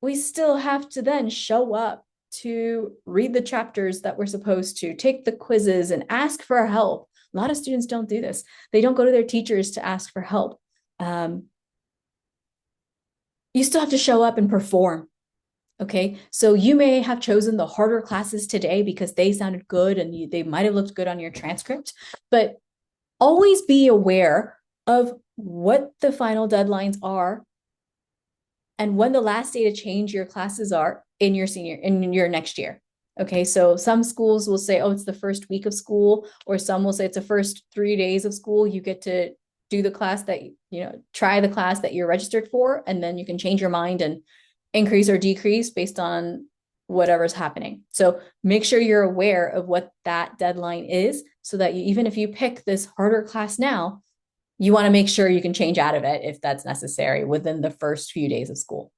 we still have to then show up to read the chapters that we're supposed to, take the quizzes, and ask for help. A lot of students don't do this. They don't go to their teachers to ask for help. You still have to show up and perform. Okay, so you may have chosen the harder classes today because they sounded good and they might have looked good on your transcript, but always be aware of what the final deadlines are and when the last day to change your classes are in your next year. Okay, so some schools will say, oh, it's the first week of school, or some will say it's the first 3 days of school. You get to do the class that, try the class that you're registered for, and then you can change your mind and increase or decrease based on whatever's happening. So make sure you're aware of what that deadline is so that even if you pick this harder class now, you want to make sure you can change out of it if that's necessary within the first few days of school.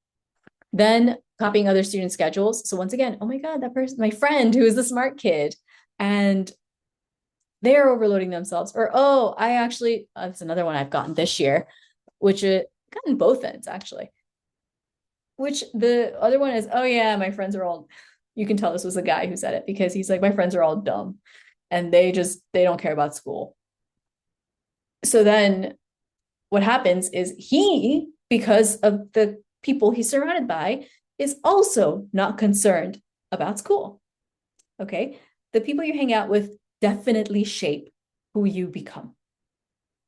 Then copying other student schedules. So once again, oh my God, that person, my friend who is the smart kid, and they're overloading themselves. Or, oh, I actually, that's another one I've gotten this year, which it gotten both ends actually. Which the other one is, oh yeah, my friends are all, you can tell this was a guy who said it because he's like, my friends are all dumb and they don't care about school. So then what happens is he, because of the people he's surrounded by, is also not concerned about school. Okay. The people you hang out with definitely shape who you become.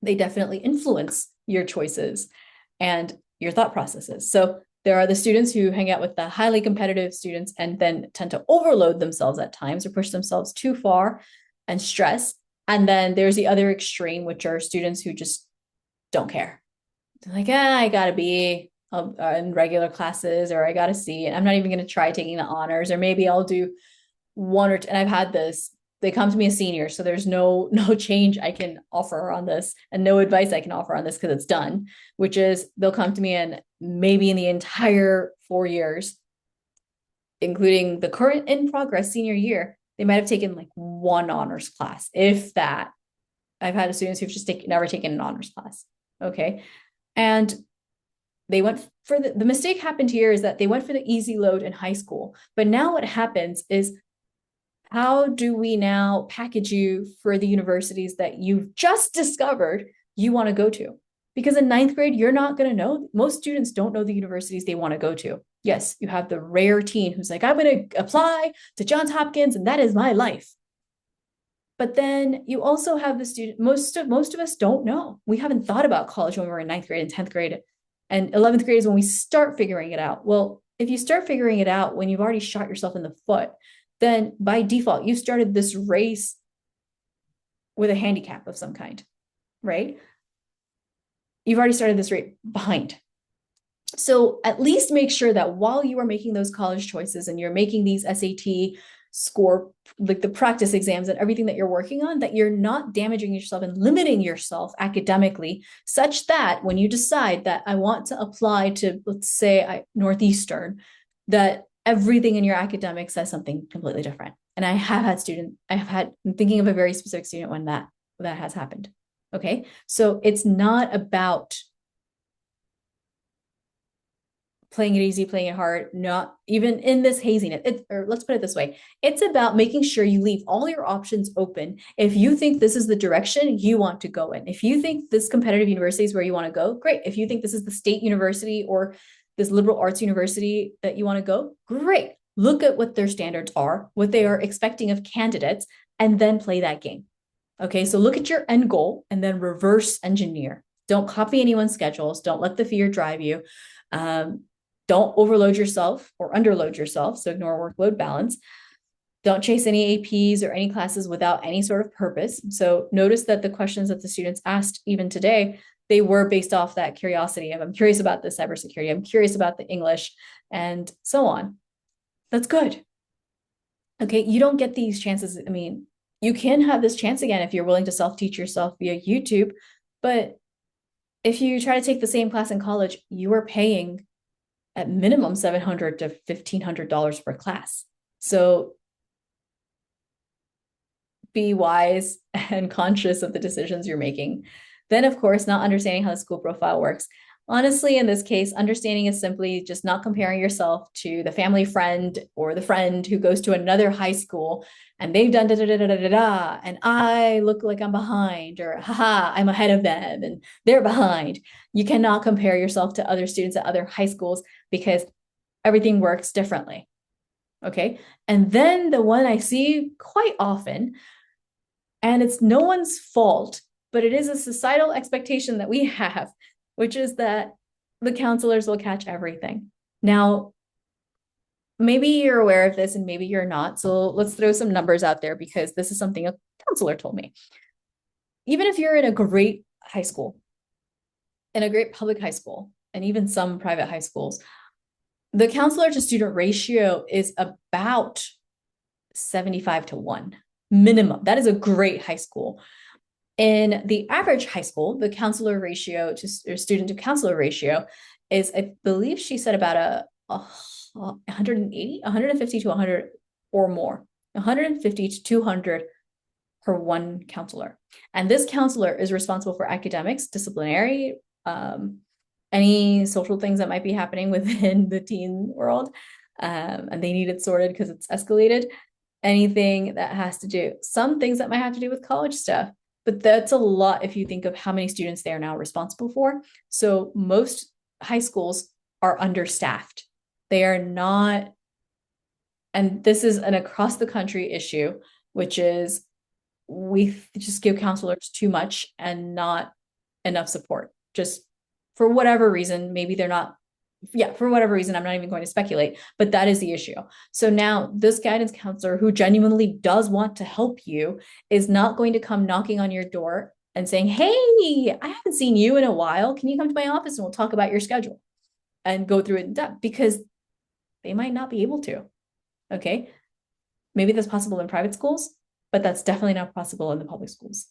They definitely influence your choices and your thought processes. So there are the students who hang out with the highly competitive students and then tend to overload themselves at times or push themselves too far and stress. And then there's the other extreme, which are students who just don't care. They're like, I gotta be in regular classes, or I gotta see, and I'm not even gonna try taking the honors, or maybe I'll do one or two. And I've had this. They come to me as seniors, so there's no change I can offer on this, and no advice I can offer on this because it's done. Which is they'll come to me, and maybe in the entire 4 years, including the current in progress senior year, they might have taken like one honors class, if that. I've had students who've just never taken an honors class. Okay. And they went for the mistake happened here is that they went for the easy load in high school. But now what happens is, how do we now package you for the universities that you've just discovered you want to go to? Because in ninth grade, you're not going to know. Most students don't know the universities they want to go to. Yes, you have the rare teen who's like, I'm going to apply to Johns Hopkins, and that is my life. But then you also have the student, most of us don't know. We haven't thought about college when we were in ninth grade and 10th grade. And 11th grade is when we start figuring it out. Well, if you start figuring it out when you've already shot yourself in the foot, then by default, you started this race with a handicap of some kind, right? You've already started this race behind. So at least make sure that while you are making those college choices and you're making these SAT score, like the practice exams and everything that you're working on, that you're not damaging yourself and limiting yourself academically, such that when you decide that I want to apply to, let's say, Northeastern, that everything in your academics says something completely different. And I'm thinking of a very specific student when that has happened. Okay. So it's not about playing it easy, playing it hard, not even in this haziness. Or let's put it this way. It's about making sure you leave all your options open. If you think this is the direction you want to go in, if you think this competitive university is where you want to go, great. If you think this is the state university or this liberal arts university that you want to go, great. Look at what their standards are, what they are expecting of candidates, and then play that game. Okay, so look at your end goal and then reverse engineer. Don't copy anyone's schedules. Don't let the fear drive you. Don't overload yourself or underload yourself. So ignore workload balance. Don't chase any APs or any classes without any sort of purpose. So notice that the questions that the students asked even today, they were based off that curiosity of, I'm curious about the cybersecurity, I'm curious about the English, and so on. That's good. Okay, you don't get these chances. I mean, you can have this chance again if you're willing to self-teach yourself via YouTube, but if you try to take the same class in college, you are paying at minimum $700 to $1,500 per class. So be wise and conscious of the decisions you're making. Then, of course, not understanding how the school profile works. Honestly, in this case, understanding is simply just not comparing yourself to the family friend or the friend who goes to another high school and they've done da da da da da da, and I look like I'm behind, or haha, I'm ahead of them and they're behind. You cannot compare yourself to other students at other high schools because everything works differently. Okay. And then the one I see quite often, and it's no one's fault, but it is a societal expectation that we have, which is that the counselors will catch everything. Now, maybe you're aware of this and maybe you're not. So let's throw some numbers out there because this is something a counselor told me. Even if you're in a great high school, in a great public high school and even some private high schools, the counselor to student ratio is about 75 to 1 minimum. That is a great high school. In the average high school, the counselor ratio to or student to counselor ratio is, I believe she said about a 180, 150 to 100 or more, 150 to 200 per one counselor. And this counselor is responsible for academics, disciplinary, any social things that might be happening within the teen world. And they need it sorted because it's escalated. Anything that has to do, some things that might have to do with college stuff, but that's a lot if you think of how many students they are now responsible for. So most high schools are understaffed. They are not, and this is an across the country issue, which is we just give counselors too much and not enough support. Just for whatever reason, maybe they're not, yeah, for whatever reason, I'm not even going to speculate, but that is the issue. So now this guidance counselor who genuinely does want to help you is not going to come knocking on your door and saying, hey, I haven't seen you in a while. Can you come to my office and we'll talk about your schedule and go through it in depth? Because they might not be able to. Okay. Maybe that's possible in private schools, but that's definitely not possible in the public schools.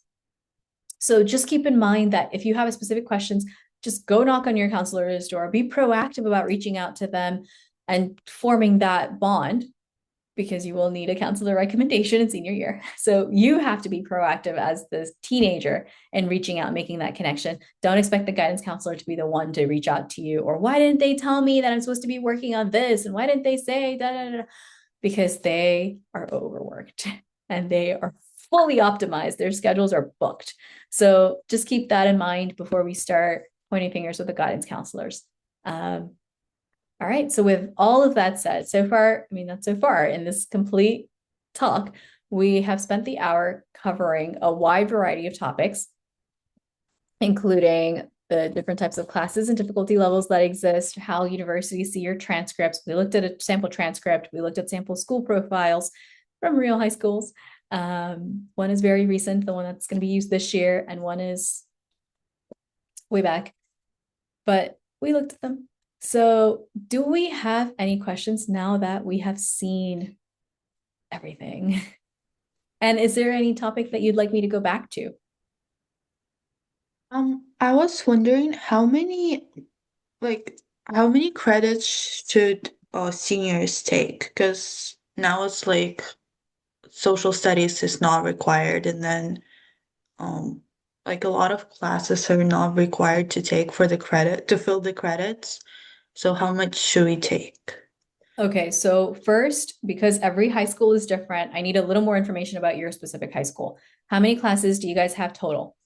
So just keep in mind that if you have specific questions, just go knock on your counselor's door, be proactive about reaching out to them and forming that bond, because you will need a counselor recommendation in senior year. So you have to be proactive as this teenager in reaching out, making that connection. Don't expect the guidance counselor to be the one to reach out to you, or why didn't they tell me that I'm supposed to be working on this? And why didn't they say da da da? Because they are overworked and they are fully optimized. Their schedules are booked. So just keep that in mind before we start pointing fingers with the guidance counselors. All right. So with all of that said, so far, I mean, not so far in this complete talk, we have spent the hour covering a wide variety of topics, including the different types of classes and difficulty levels that exist, how universities see your transcripts. We looked at a sample transcript. We looked at sample school profiles from real high schools. One is very recent, the one that's going to be used this year, and one is way back. But we looked at them. So do we have any questions now that we have seen everything? And is there any topic that you'd like me to go back to? I was wondering like how many credits should seniors take? Because now it's like social studies is not required, and then um like a lot of classes are not required to take for the credit to fill the credits. So how much should we take? Okay, so first, because every high school is different, I need a little more information about your specific high school. How many classes do you guys have total?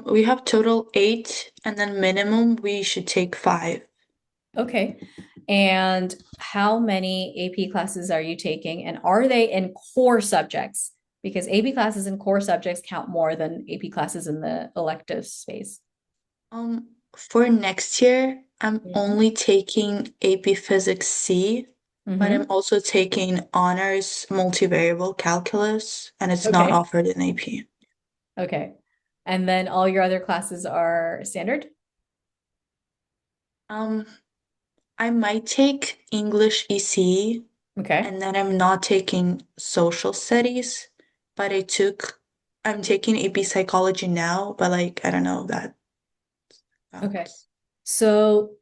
We have total 8, and then minimum we should take 5. Okay. And how many AP classes are you taking? And are they in core subjects? Because AP classes in core subjects count more than AP classes in the elective space. For next year, I'm Mhm. only taking AP Physics C, but I'm Mhm. also taking honors multivariable calculus, and it's not Okay. offered in AP. Okay. And then all your other classes are standard? Um, I might take English EC, Okay. and then I'm not taking social studies, but I'm taking AP psychology now, but like I don't know if that Okay. counts. So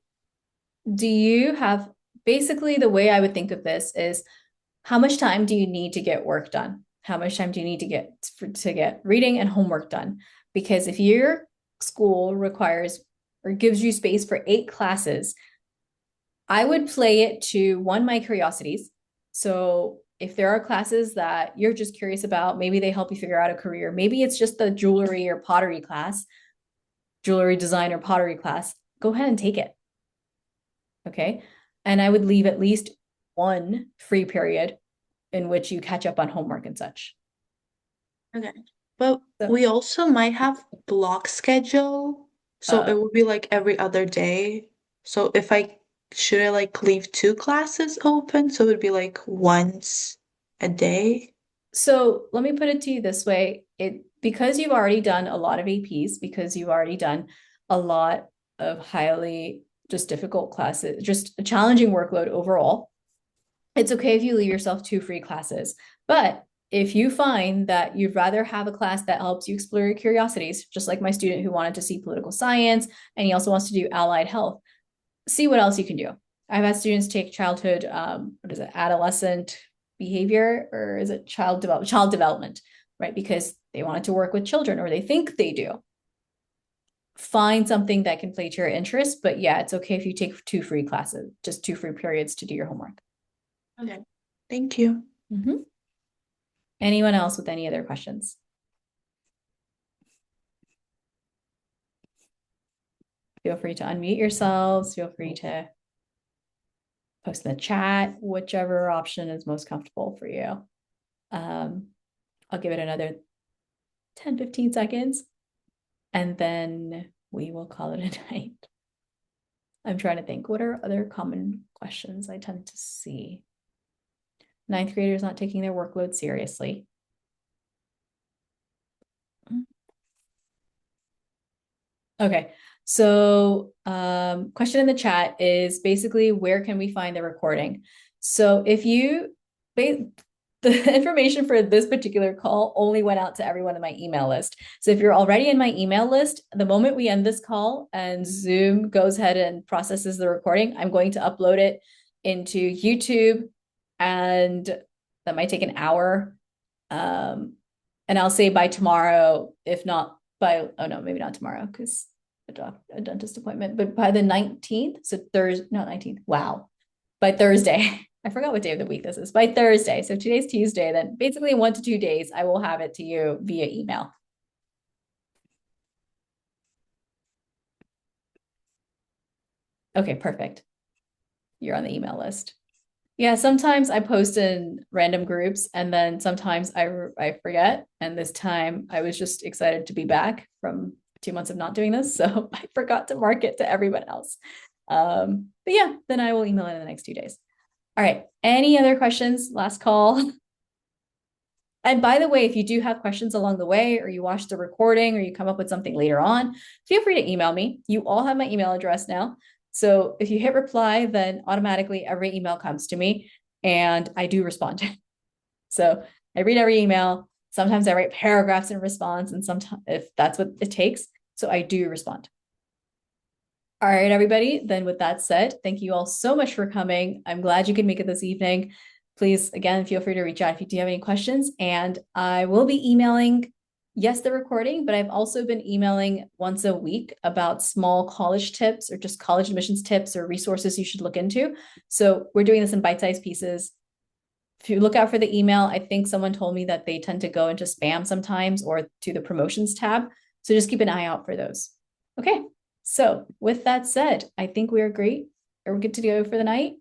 do you have, basically the way I would think of this is, how much time do you need to get work done? How much time do you need to get reading and homework done? Because if your school requires or gives you space for 8 classes, I would play it to one, my curiosities. So if there are classes that you're just curious about, maybe they help you figure out a career. Maybe it's just the jewelry or pottery class, jewelry design or pottery class. Go ahead and take it. Okay. And I would leave at least one free period in which you catch up on homework and such. Okay. But So, we also might have block schedule, so it uh, would be like every other day. So if I should I like leave 2 classes open, so it would be like once a day? so let me put it to you this way. It, because you've already done a lot of APs, because you've already done a lot of highly just difficult classes, just a challenging workload overall, it's okay if you leave yourself 2 free classes. But if you find that you'd rather have a class that helps you explore your curiosities, just like my student who wanted to see political science and he also wants to do allied health, see what else you can do. I've had students take childhood, what is it, adolescent behavior, or is it child development, right? Because they wanted to work with children or they think they do. Find something that can play to your interest, but yeah, it's okay if you take 2 free classes, just 2 free periods to do your homework. Okay. Thank you. Mm-hmm. Anyone else with any other questions? Feel free to unmute yourselves. Feel free to post in the chat, whichever option is most comfortable for you. I'll give it another 10, 15 seconds, and then we will call it a night. I'm trying to think, what are other common questions I tend to see? Ninth graders not taking their workload seriously. Okay, so question in the chat is basically, where can we find the recording? So if you, the information for this particular call only went out to everyone in my email list. So if you're already in my email list, the moment we end this call and Zoom goes ahead and processes the recording, I'm going to upload it into YouTube, and that might take an hour. And I'll say by tomorrow, if not by, oh no, maybe not tomorrow because a dentist appointment, but by the 19th, so Thursday, not 19th, wow, by Thursday, I forgot what day of the week this is, by Thursday, so today's Tuesday, then basically in 1 to 2 days, I will have it to you via email. Okay, perfect. You're on the email list. Yeah, sometimes I post in random groups and then sometimes I forget. And this time I was just excited to be back from 2 months of not doing this. So I forgot to mark it to everyone else. But yeah, then I will email it in the next 2 days. All right. Any other questions? Last call. And by the way, if you do have questions along the way, or you watch the recording, or you come up with something later on, feel free to email me. You all have my email address now. So if you hit reply, then automatically every email comes to me and I do respond. So I read every email. Sometimes I write paragraphs in response, and sometimes if that's what it takes. So I do respond. All right, everybody. Then with that said, thank you all so much for coming. I'm glad you could make it this evening. Please, again, feel free to reach out if you do have any questions. And I will be emailing, yes, the recording, but I've also been emailing once a week about small college tips or just college admissions tips or resources you should look into. So we're doing this in bite-sized pieces. If you look out for the email, I think someone told me that they tend to go into spam sometimes or to the promotions tab. So just keep an eye out for those. Okay. So with that said, I think we are great. We're good to go for the night.